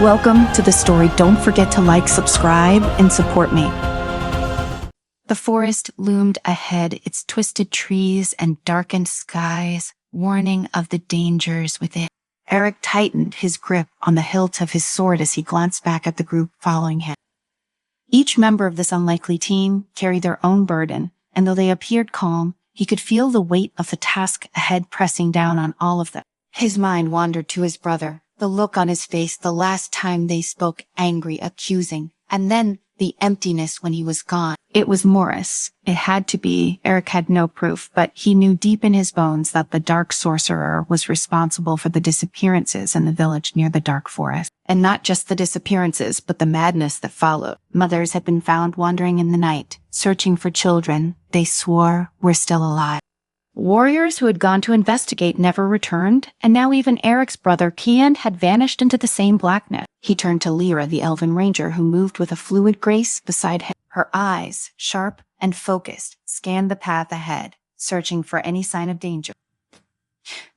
Welcome to the story. Don't forget to like, subscribe, and support me. The forest loomed ahead, its twisted trees and darkened skies warning of the dangers within. Eric tightened his grip on the hilt of his sword as he glanced back at the group following him. Each member of this unlikely team carried their own burden, and though they appeared calm, he could feel the weight of the task ahead pressing down on all of them. His mind wandered to his brother, the look on his face the last time they spoke, angry, accusing, and then the emptiness when he was gone. It was Morris. It had to be. Eric had no proof, but he knew deep in his bones that the dark sorcerer was responsible for the disappearances in the village near the dark forest. And not just the disappearances, but the madness that followed. Mothers had been found wandering in the night, searching for children they swore were still alive. Warriors who had gone to investigate never returned, and now even Eric's brother Kian had vanished into the same blackness. He turned to Lyra, the elven ranger, who moved with a fluid grace beside him. Her eyes, sharp and focused, scanned the path ahead, searching for any sign of danger.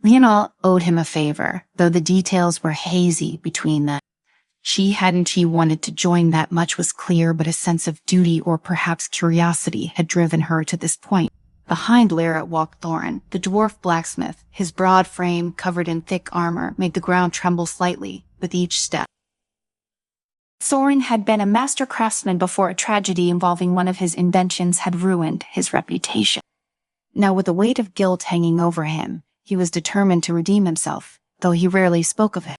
Lionel owed him a favor, though the details were hazy between them. He wanted to join that much was clear, but a sense of duty or perhaps curiosity had driven her to this point. Behind Lyra walked Thorin, the dwarf blacksmith. His broad frame, covered in thick armor, made the ground tremble slightly with each step. Thorin had been a master craftsman before a tragedy involving one of his inventions had ruined his reputation. Now, with the weight of guilt hanging over him, he was determined to redeem himself, though he rarely spoke of it.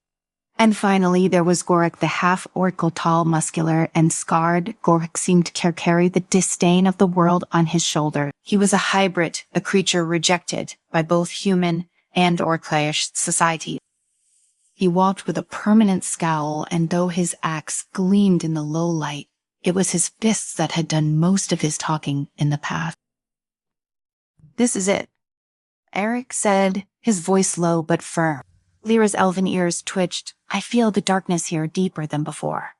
And finally, there was Gorik, the half-orc, tall, muscular, and scarred. Gorik seemed to carry the disdain of the world on his shoulder. He was a hybrid, a creature rejected by both human and orcish society. He walked with a permanent scowl, and though his axe gleamed in the low light, it was his fists that had done most of his talking in the past. "This is it," Eric said, his voice low but firm. Lyra's elven ears twitched. "I feel the darkness here deeper than before."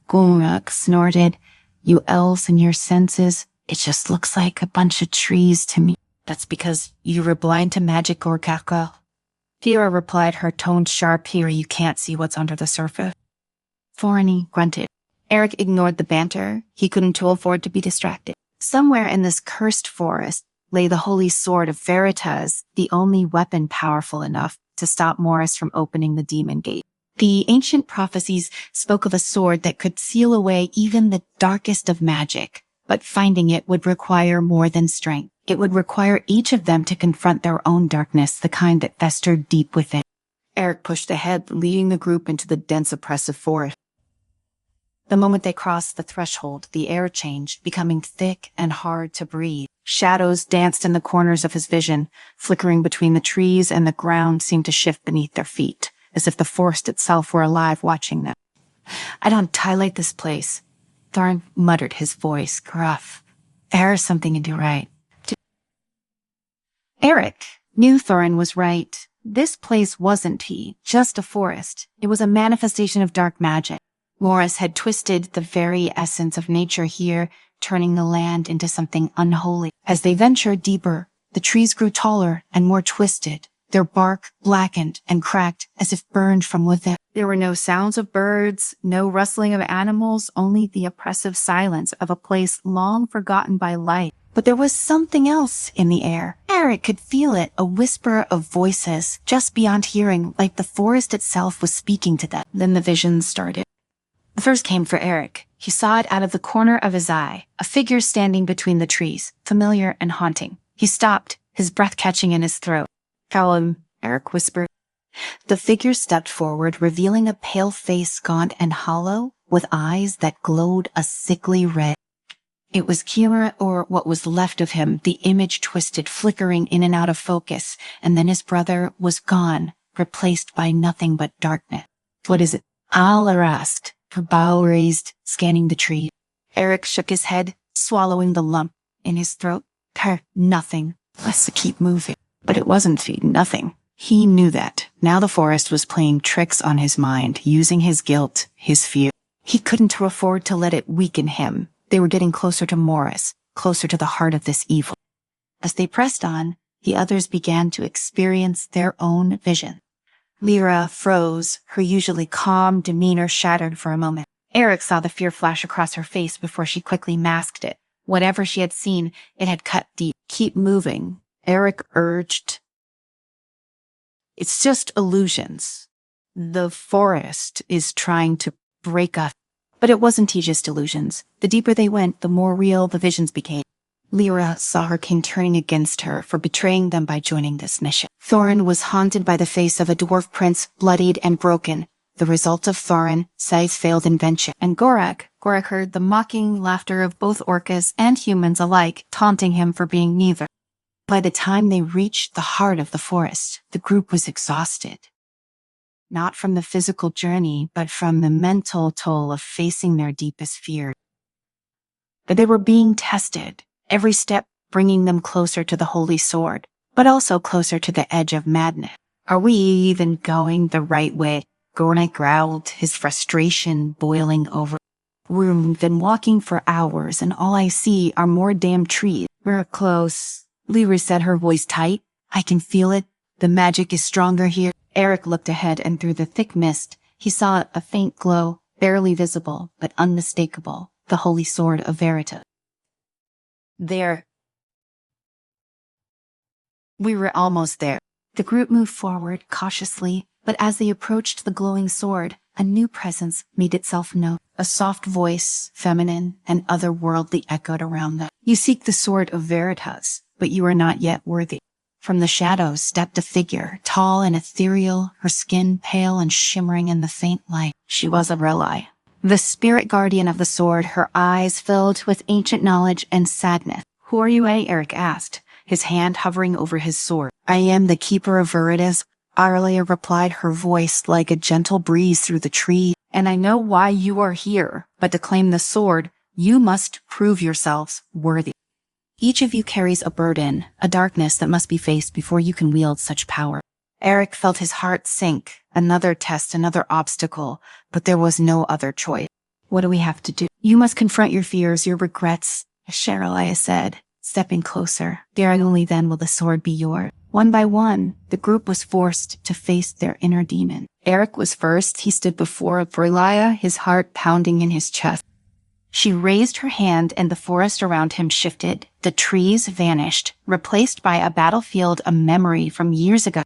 Gorak snorted. "You elves and your senses, it just looks like a bunch of trees to me." "That's because you were blind to magic, Gorkaka." Lyra replied, her tone sharp. "Here you can't see what's under the surface." Thorin grunted. Eric ignored the banter. He couldn't afford to be distracted. Somewhere in this cursed forest lay the holy sword of Veritas, the only weapon powerful enough to stop Morris from opening the demon gate. The ancient prophecies spoke of a sword that could seal away even the darkest of magic, but finding it would require more than strength. It would require each of them to confront their own darkness, the kind that festered deep within. Eric pushed ahead, leading the group into the dense, oppressive forest. The moment they crossed the threshold, the air changed, becoming thick and hard to breathe. Shadows danced in the corners of his vision, flickering between the trees, and the ground seemed to shift beneath their feet, as if the forest itself were alive watching them. "I don't highlight this place," Thorin muttered, his voice gruff. "There's something to do right." Eric knew Thorin was right. This place wasn't just a forest. It was a manifestation of dark magic. Morris had twisted the very essence of nature here, turning the land into something unholy. As they ventured deeper, the trees grew taller and more twisted, their bark blackened and cracked as if burned from within. There were no sounds of birds, no rustling of animals, only the oppressive silence of a place long forgotten by light. But there was something else in the air. Eric could feel it, a whisper of voices just beyond hearing, like the forest itself was speaking to them. Then the visions started. The first came for Eric. He saw it out of the corner of his eye, a figure standing between the trees, familiar and haunting. He stopped, his breath catching in his throat. "Callum," Eric whispered. The figure stepped forward, revealing a pale face, gaunt and hollow, with eyes that glowed a sickly red. It was Kira, or what was left of him, the image twisted, flickering in and out of focus, and then his brother was gone, replaced by nothing but darkness. "What is it?" Ala asked, her bow raised, scanning the tree. Eric shook his head, swallowing the lump in his throat. Nothing. Let's keep moving." But it wasn't nothing. He knew that. Now the forest was playing tricks on his mind, using his guilt, his fear. He couldn't afford to let it weaken him. They were getting closer to Morris, closer to the heart of this evil. As they pressed on, the others began to experience their own vision. Lyra froze, her usually calm demeanor shattered for a moment. Eric saw the fear flash across her face before she quickly masked it. Whatever she had seen, it had cut deep. Keep moving, Eric urged. It's just illusions. The forest is trying to break us. But it wasn't just illusions. The deeper they went, the more real the visions became. Lyra saw her king turning against her for betraying them by joining this mission. Thorin was haunted by the face of a dwarf prince, bloodied and broken, the result of Thorin, Scythe's failed invention. And Gorak heard the mocking laughter of both orcas and humans alike, taunting him for being neither. By the time they reached the heart of the forest, the group was exhausted. Not from the physical journey, but from the mental toll of facing their deepest fear. But they were being tested, every step bringing them closer to the holy sword, but also closer to the edge of madness. Are we even going the right way? Gorak growled, his frustration boiling over. We've been walking for hours, and all I see are more damn trees. We're close. Lyra said, her voice tight. I can feel it. The magic is stronger here. Eric looked ahead, and through the thick mist, he saw a faint glow, barely visible, but unmistakable, the holy sword of Veritas. There. We were almost there. The group moved forward cautiously, but as they approached the glowing sword, a new presence made itself known. A soft voice, feminine and otherworldly, echoed around them. You seek the sword of Veritas, but you are not yet worthy. From the shadows stepped a figure, tall and ethereal, her skin pale and shimmering in the faint light. She was Aurelie, the spirit guardian of the sword, her eyes filled with ancient knowledge and sadness. Who are you, Eric asked, his hand hovering over his sword. I am the keeper of Veritas, Aurelie replied, her voice like a gentle breeze through the tree. And I know why you are here, but to claim the sword, you must prove yourselves worthy. Each of you carries a burden, a darkness that must be faced before you can wield such power. Eric felt his heart sink, another test, another obstacle, but there was no other choice. What do we have to do? You must confront your fears, your regrets, Aurelie said, stepping closer. Only then will the sword be yours. One by one, the group was forced to face their inner demon. Eric was first. He stood before Aurelie, his heart pounding in his chest. She raised her hand and the forest around him shifted. The trees vanished, replaced by a battlefield, a memory from years ago.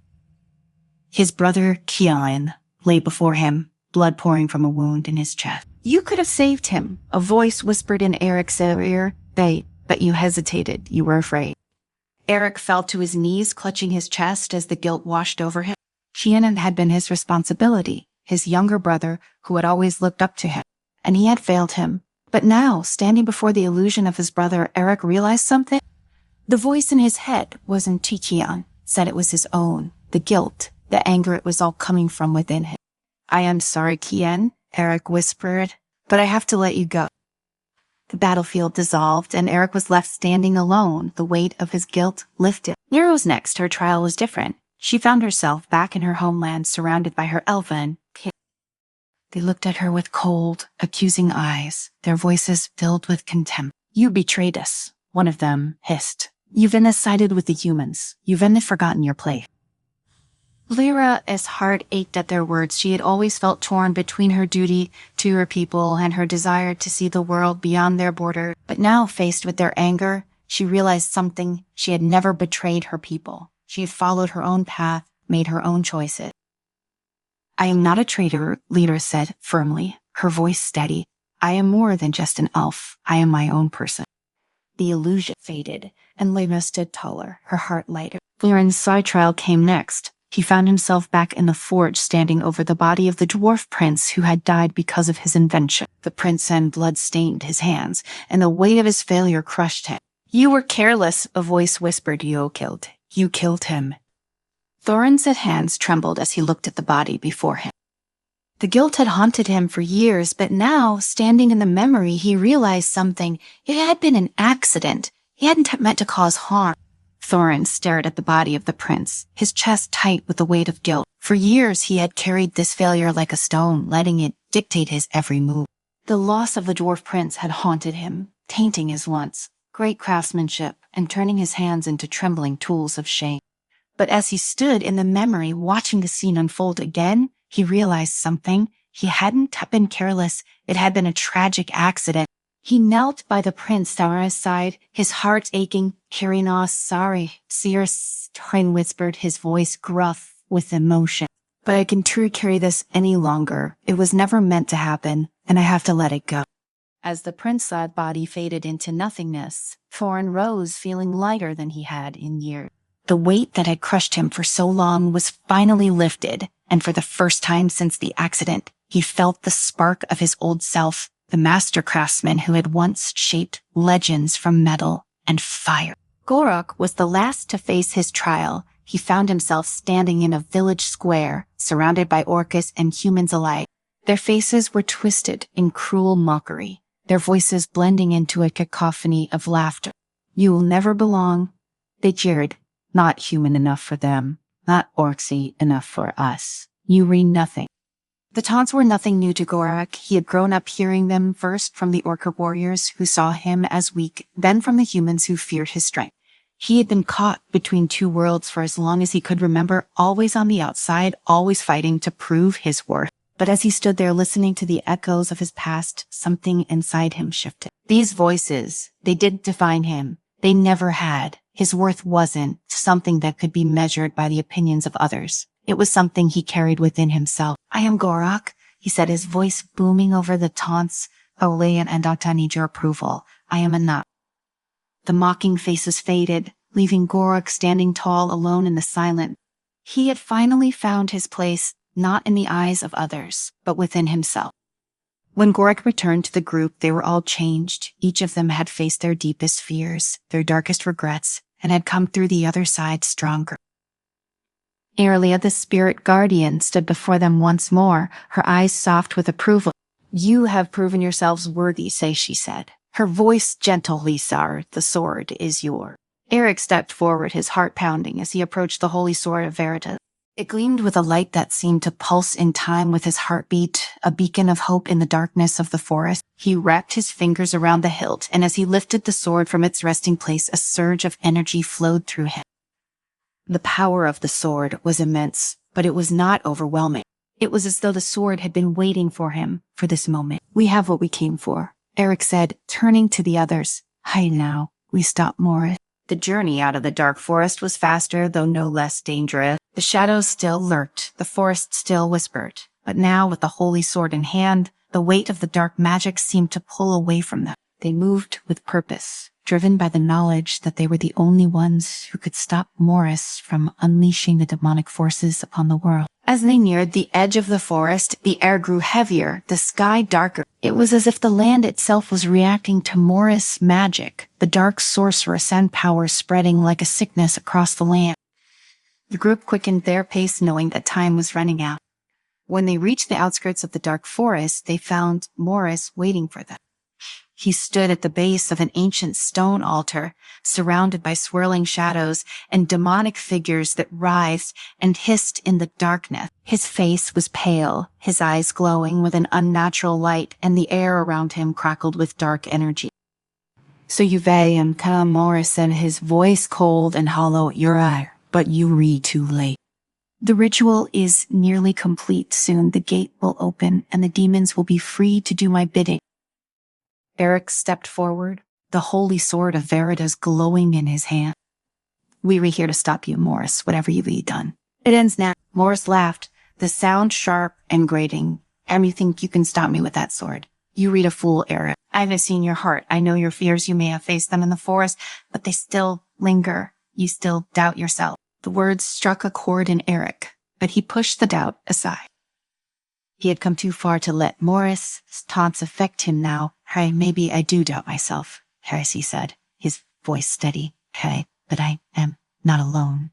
His brother, Kian, lay before him, blood pouring from a wound in his chest. You could have saved him, a voice whispered in Eric's ear. But you hesitated. You were afraid. Eric fell to his knees, clutching his chest as the guilt washed over him. Kian had been his responsibility, his younger brother who had always looked up to him. And he had failed him. But now, standing before the illusion of his brother, Eric realized something. The voice in his head wasn't Kian, said it was his own. The guilt, the anger, it was all coming from within him. I am sorry, Kian, Eric whispered, but I have to let you go. The battlefield dissolved, and Eric was left standing alone, the weight of his guilt lifted. Nero's next, her trial was different. She found herself back in her homeland, surrounded by her elven kids. They looked at her with cold, accusing eyes, their voices filled with contempt. You betrayed us, one of them hissed. You've sided with the humans. You've forgotten your place. Lyra's heart ached at their words. She had always felt torn between her duty to her people and her desire to see the world beyond their border. But now, faced with their anger, she realized something. She had never betrayed her people. She had followed her own path, made her own choices. I am not a traitor, Lyra said firmly, her voice steady. I am more than just an elf. I am my own person. The illusion faded, and Lyra stood taller, her heart lighter. Lyra's side trial came next. He found himself back in the forge, standing over the body of the dwarf prince who had died because of his invention. The prince and blood stained his hands, and the weight of his failure crushed him. You were careless, a voice whispered. You killed him. Thorin's hands trembled as he looked at the body before him. The guilt had haunted him for years, but now, standing in the memory, he realized something. It had been an accident. He hadn't meant to cause harm. Thorin stared at the body of the prince, his chest tight with the weight of guilt. For years he had carried this failure like a stone, letting it dictate his every move. The loss of the dwarf prince had haunted him, tainting his once great craftsmanship and turning his hands into trembling tools of shame. But as he stood in the memory watching the scene unfold again, he realized something. He hadn't been careless. It had been a tragic accident. He knelt by the Prince Sarah's side, his heart aching. "Kirina, sorry," Seer Twin whispered, his voice gruff with emotion. "But I can carry this any longer. It was never meant to happen, and I have to let it go." As the prince's body faded into nothingness, Thorin rose feeling lighter than he had in years. The weight that had crushed him for so long was finally lifted, and for the first time since the accident, he felt the spark of his old self, the master craftsman who had once shaped legends from metal and fire. Gorok was the last to face his trial. He found himself standing in a village square, surrounded by orcas and humans alike. Their faces were twisted in cruel mockery, their voices blending into a cacophony of laughter. "You will never belong," they jeered. "Not human enough for them, not orcsy enough for us. You read nothing." The taunts were nothing new to Gorok. He had grown up hearing them, first from the orca warriors who saw him as weak, then from the humans who feared his strength. He had been caught between two worlds for as long as he could remember, always on the outside, always fighting to prove his worth. But as he stood there listening to the echoes of his past, something inside him shifted. These voices, they didn't define him. They never had. His worth wasn't something that could be measured by the opinions of others. It was something he carried within himself. "I am Gorok," he said, his voice booming over the taunts. "Olean and I need your approval. I am enough." The mocking faces faded, leaving Gorok standing tall alone in the silence. He had finally found his place, not in the eyes of others, but within himself. When Gorok returned to the group, they were all changed. Each of them had faced their deepest fears, their darkest regrets, and had come through the other side stronger. Aeria, the spirit guardian, stood before them once more, her eyes soft with approval. "You have proven yourselves worthy," she said. Her voice gentle. "Lisar, the sword is yours." Eric stepped forward, his heart pounding as he approached the holy sword of Veritas. It gleamed with a light that seemed to pulse in time with his heartbeat, a beacon of hope in the darkness of the forest. He wrapped his fingers around the hilt, and as he lifted the sword from its resting place, a surge of energy flowed through him. The power of the sword was immense, but it was not overwhelming. It was as though the sword had been waiting for him, for this moment. "We have what we came for," Eric said, turning to the others. "Hi now, we stop Morris." The journey out of the dark forest was faster, though no less dangerous. The shadows still lurked, the forest still whispered. But now, with the holy sword in hand, the weight of the dark magic seemed to pull away from them. They moved with purpose, driven by the knowledge that they were the only ones who could stop Morris from unleashing the demonic forces upon the world. As they neared the edge of the forest, the air grew heavier, the sky darker. It was as if the land itself was reacting to Morris' magic, the dark sorceress and power spreading like a sickness across the land. The group quickened their pace, knowing that time was running out. When they reached the outskirts of the dark forest, they found Morris waiting for them. He stood at the base of an ancient stone altar, surrounded by swirling shadows and demonic figures that writhed and hissed in the darkness. His face was pale, his eyes glowing with an unnatural light, and the air around him crackled with dark energy. "So you am come," Morris said, his voice cold and hollow. "You're ire, but you read too late. The ritual is nearly complete. Soon the gate will open, and the demons will be free to do my bidding." Eric stepped forward, the holy sword of Veritas glowing in his hand. "We were here to stop you, Morris, whatever you've done. It ends now." Morris laughed, the sound sharp and grating. "And you think you can stop me with that sword? You read a fool, Eric. I have seen your heart. I know your fears. You may have faced them in the forest, but they still linger. You still doubt yourself." The words struck a chord in Eric, but he pushed the doubt aside. He had come too far to let Morris' taunts affect him now. "Hey, maybe I do doubt myself," he said, his voice steady. "Hey, but I am not alone."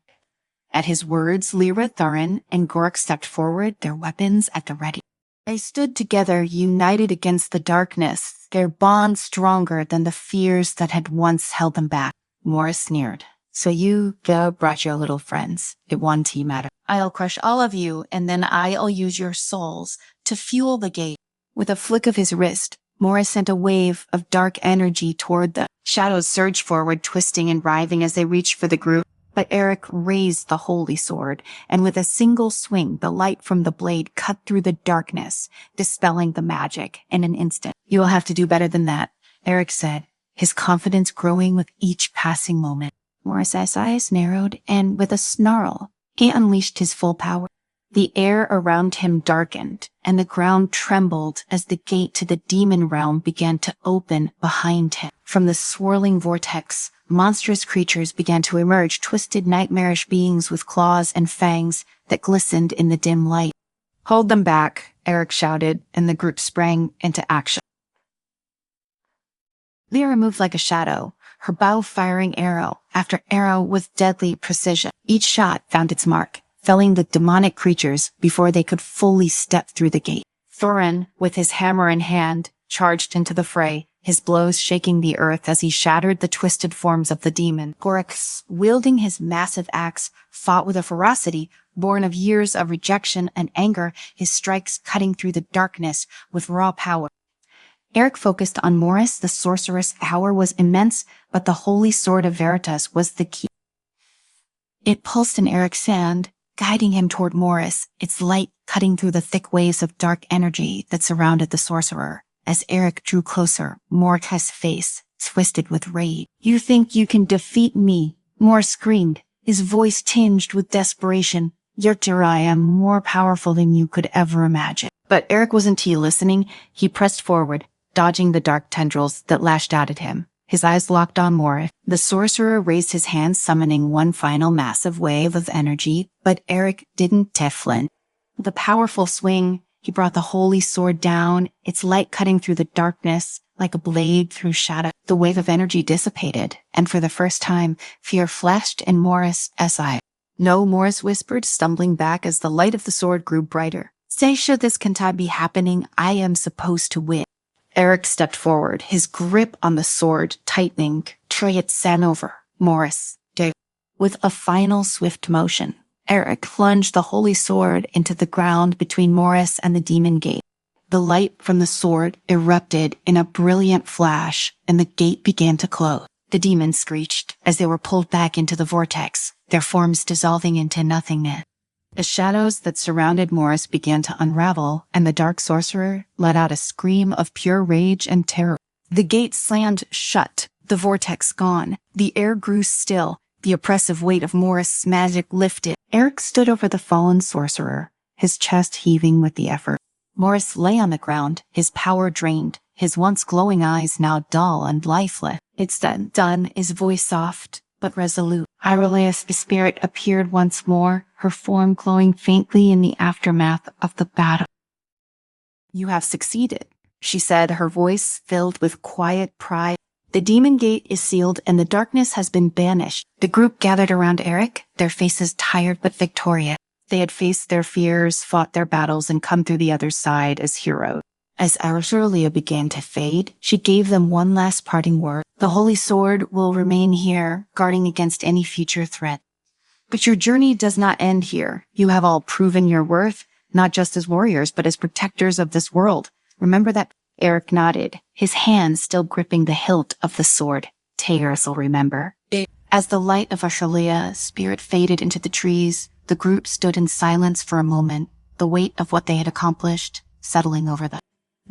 At his words, Lyra, Thorin, and Gork stepped forward, their weapons at the ready. They stood together, united against the darkness, their bond stronger than the fears that had once held them back. Morris sneered. "So you brought your little friends. It one team matter. I'll crush all of you, and then I'll use your souls to fuel the gate." With a flick of his wrist, Morris sent a wave of dark energy toward them. Shadows surged forward, twisting and writhing as they reached for the group. But Eric raised the holy sword, and with a single swing, the light from the blade cut through the darkness, dispelling the magic in an instant. "You will have to do better than that," Eric said, his confidence growing with each passing moment. Morris's eyes narrowed, and with a snarl, he unleashed his full power. The air around him darkened, and the ground trembled as the gate to the demon realm began to open behind him. From the swirling vortex, monstrous creatures began to emerge, twisted, nightmarish beings with claws and fangs that glistened in the dim light. "Hold them back," Eric shouted, and the group sprang into action. Lyra moved like a shadow, her bow firing arrow after arrow with deadly precision. Each shot found its mark, felling the demonic creatures before they could fully step through the gate. Thorin, with his hammer in hand, charged into the fray, his blows shaking the earth as he shattered the twisted forms of the demon. Gorix, wielding his massive axe, fought with a ferocity born of years of rejection and anger, his strikes cutting through the darkness with raw power. Eric focused on Morris. The sorceress' power was immense, but the holy sword of Veritas was the key. It pulsed in Eric's hand, guiding him toward Morris, its light cutting through the thick waves of dark energy that surrounded the sorcerer. As Eric drew closer, Morris's face twisted with rage. "You think you can defeat me?" Morris screamed, his voice tinged with desperation. "Yertir, I am more powerful than you could ever imagine." But Eric wasn't listening. He pressed forward, dodging the dark tendrils that lashed out at him. His eyes locked on Morris. The sorcerer raised his hand, summoning one final massive wave of energy, but Eric didn't flinch. With a powerful swing, he brought the holy sword down, its light cutting through the darkness like a blade through shadow. The wave of energy dissipated, and for the first time, fear flashed in Morris's eyes. "No," Morris whispered, stumbling back as the light of the sword grew brighter. "Say, should this can't be happening, I am supposed to win." Eric stepped forward, his grip on the sword tightening. "Try it, Sanover." Morris did. With a final swift motion, Eric plunged the holy sword into the ground between Morris and the demon gate. The light from the sword erupted in a brilliant flash, and the gate began to close. The demons screeched as they were pulled back into the vortex, their forms dissolving into nothingness. The shadows that surrounded Morris began to unravel, and the dark sorcerer let out a scream of pure rage and terror. The gate slammed shut, the vortex gone. The air grew still, the oppressive weight of Morris' magic lifted. Eric stood over the fallen sorcerer, his chest heaving with the effort. Morris lay on the ground, his power drained, his once glowing eyes now dull and lifeless. "It's done," his voice soft but resolute. Irenaeus' spirit appeared once more, her form glowing faintly in the aftermath of the battle. "You have succeeded," she said, her voice filled with quiet pride. "The demon gate is sealed and the darkness has been banished." The group gathered around Eric, their faces tired but victorious. They had faced their fears, fought their battles, and come through the other side as heroes. As Aurelia began to fade, she gave them one last parting word. "The Holy Sword will remain here, guarding against any future threat. But your journey does not end here. You have all proven your worth, not just as warriors, but as protectors of this world. Remember that?" Eric nodded, his hand still gripping the hilt of the sword. "Tears will remember." As the light of Aurealia's spirit faded into the trees, the group stood in silence for a moment, the weight of what they had accomplished settling over them.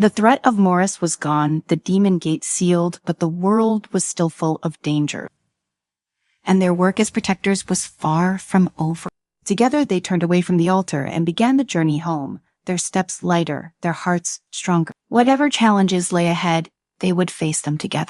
The threat of Morris was gone, the demon gate sealed, but the world was still full of danger. And their work as protectors was far from over. Together they turned away from the altar and began the journey home, their steps lighter, their hearts stronger. Whatever challenges lay ahead, they would face them together.